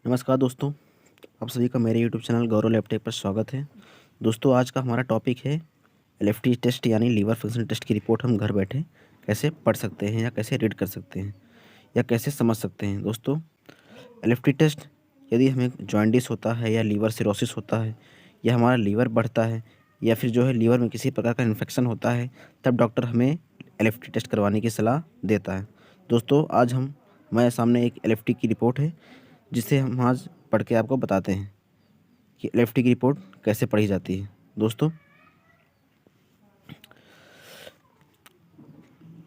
नमस्कार दोस्तों, आप सभी का मेरे यूट्यूब चैनल गौरव लैबटेक पर स्वागत है। दोस्तों, आज का हमारा टॉपिक है एलएफटी टेस्ट यानी लीवर फंक्शन टेस्ट की रिपोर्ट हम घर बैठे कैसे पढ़ सकते हैं या कैसे रीड कर सकते हैं या कैसे समझ सकते हैं। दोस्तों, एलएफटी टेस्ट यदि हमें जॉन्डिस होता है या लीवर सिरोसिस होता है या हमारा लीवर बढ़ता है या फिर जो है लीवर में किसी प्रकार का इन्फेक्शन होता है, तब डॉक्टर हमें एलएफटी टेस्ट करवाने की सलाह देता है। दोस्तों, आज हमारे सामने एक एलएफटी की रिपोर्ट है जिसे हम आज पढ़ के आपको बताते हैं कि एलएफटी की रिपोर्ट कैसे पढ़ी जाती है। दोस्तों,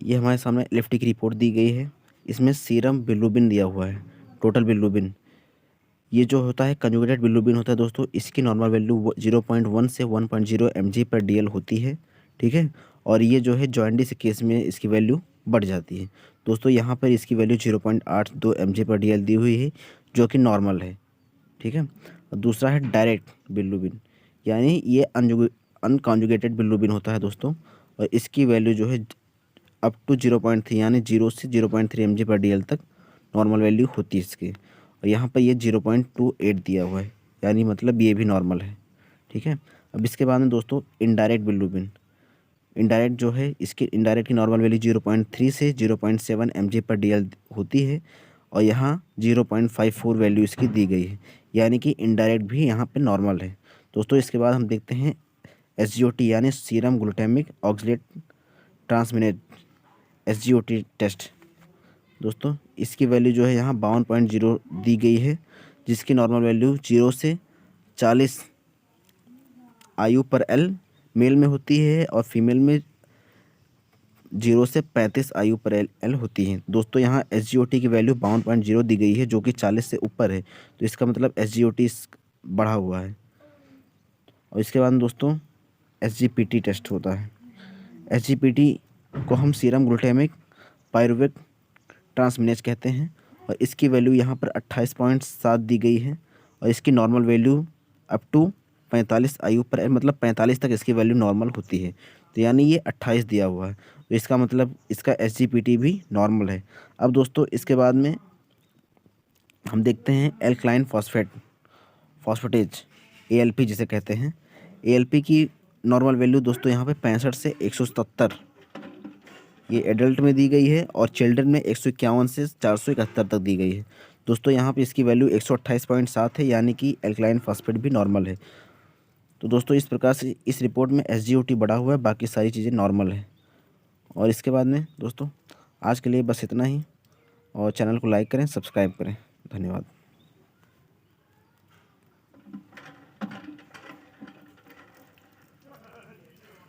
ये हमारे सामने एलएफटी की रिपोर्ट दी गई है। इसमें सीरम बिलिरुबिन दिया हुआ है, टोटल बिलिरुबिन। ये जो होता है कंजुगेटेड बिलिरुबिन होता है दोस्तों, इसकी नॉर्मल वैल्यू 0.1 से 1.0 mg/dl होती है। ठीक है, और ये जो है जॉन्डिस केस में इसकी वैल्यू बढ़ जाती है। दोस्तों, यहाँ पर इसकी वैल्यू 0.82 mg/dl दी हुई है, जो कि नॉर्मल है। ठीक है, और दूसरा है डायरेक्ट बिलिरुबिन, यानी ये अनकॉन्जुगेटेड बिलिरुबिन होता है दोस्तों, और इसकी वैल्यू जो है अप टू 0.3 यानी 0 से 0.3 mg/dl तक नॉर्मल वैल्यू होती है इसकी। और यहाँ पर ये 0.28 दिया हुआ है, यानी मतलब ये भी नॉर्मल है। ठीक है, अब इसके बाद में दोस्तों इनडायरेक्ट बिलिरुबिन। इनडायरेक्ट जो है, इसकी इनडायरेक्ट की नॉर्मल वैल्यू 0.3 से 0.7 mg/dl होती है, और यहाँ 0.54 वैल्यू इसकी दी गई है, यानी कि इनडायरेक्ट भी यहाँ पे नॉर्मल है। दोस्तों, इसके बाद हम देखते हैं एसजीओटी यानी serum glutamic oxalate transaminase SGOT test. दोस्तों, इसकी वैल्यू जो है यहाँ 52.0 दी गई है, जिसकी नॉर्मल वैल्यू 0 से 40 आयु पर एल मेल में होती है और फीमेल में 0 से 35 आयु पर एल होती है। दोस्तों, यहाँ एसजीओटी की वैल्यू 52.0 दी गई है, जो कि 40 से ऊपर है, तो इसका मतलब एसजीओटी बढ़ा हुआ है। और इसके बाद दोस्तों एसजीपीटी टेस्ट होता है। एसजीपीटी को हम सीरम ग्लूटामिक पायरुवेट ट्रांसमिनेज कहते हैं, और इसकी वैल्यू यहाँ पर 28.7 दी गई है, और इसकी नॉर्मल वैल्यू अप टू 45 आयु पर मतलब 45 तक इसकी वैल्यू नॉर्मल होती है। तो यानी ये 28 दिया हुआ है, तो इसका मतलब इसका एसजीपीटी भी नॉर्मल है। अब दोस्तों, इसके बाद में हम देखते हैं एल्कलाइन फॉस्फेटेज एएलपी जिसे कहते हैं। एएलपी की नॉर्मल वैल्यू दोस्तों यहाँ पे 65 से 177 ये एडल्ट में दी गई है, और चिल्ड्रन में 151 से 471 तक दी गई है। दोस्तों, यहाँ पे इसकी वैल्यू 128.7 है, यानी कि एल्कलाइन फॉस्फेट भी नॉर्मल है। तो दोस्तों, इस प्रकार से इस रिपोर्ट में एसजीओटी बढ़ा हुआ है, बाकी सारी चीज़ें नॉर्मल है। और इसके बाद में दोस्तों, आज के लिए बस इतना ही, और चैनल को लाइक करें, सब्सक्राइब करें। धन्यवाद।